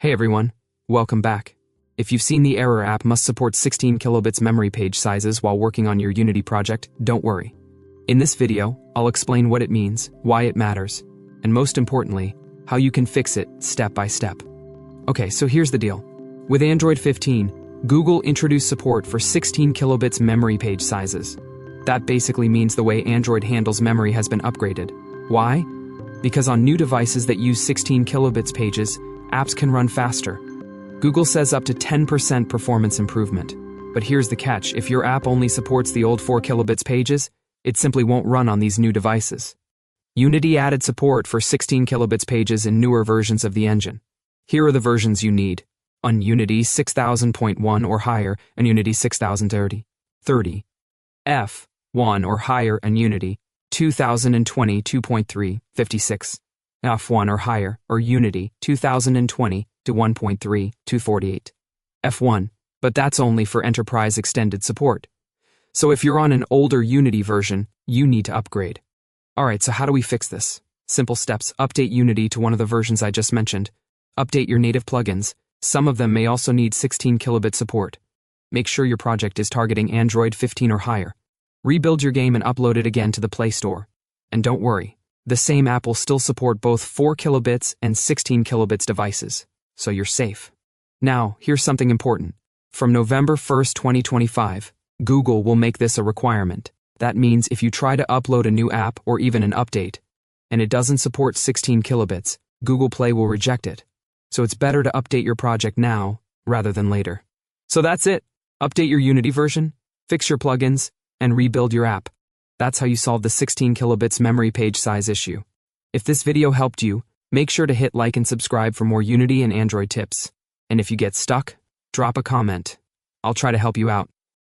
Hey everyone, welcome back. If you've seen the error app must support 16 kilobits memory page sizes while working on your Unity project, don't worry. In this video, I'll explain what it means, why it matters, and most importantly, how you can fix it step by step. Okay, so here's the deal. With Android 15, Google introduced support for 16 kilobits memory page sizes. That basically means the way Android handles memory has been upgraded. Why? Because on new devices that use 16 kilobits pages, apps can run faster. Google says up to 10% performance improvement. But here's the catch, if your app only supports the old 4 kilobits pages, it simply won't run on these new devices. Unity added support for 16 kilobits pages in newer versions of the engine. Here are the versions you need. On Unity 6000.1 or higher and Unity 6030. F1 or higher and Unity 2020 2.3, 56. F1 or higher, or Unity 2020 to 1.3, 248. F1, but that's only for enterprise extended support. So if you're on an older Unity version, you need to upgrade. Alright, so how do we fix this? Simple steps: update Unity to one of the versions I just mentioned. Update your native plugins. Some of them may also need 16 kilobit support. Make sure your project is targeting Android 15 or higher. Rebuild your game and upload it again to the Play Store. And don't worry, the same app will still support both 4 kilobits and 16 kilobits devices, so you're safe. Now, here's something important. From November 1st, 2025, Google will make this a requirement. That means if you try to upload a new app or even an update, and it doesn't support 16 kilobits, Google Play will reject it. So it's better to update your project now rather than later. So that's it. Update your Unity version, fix your plugins, and rebuild your app. That's how you solve the 16 kilobits memory page size issue. If this video helped you, make sure to hit like and subscribe for more Unity and Android tips. And if you get stuck, drop a comment. I'll try to help you out.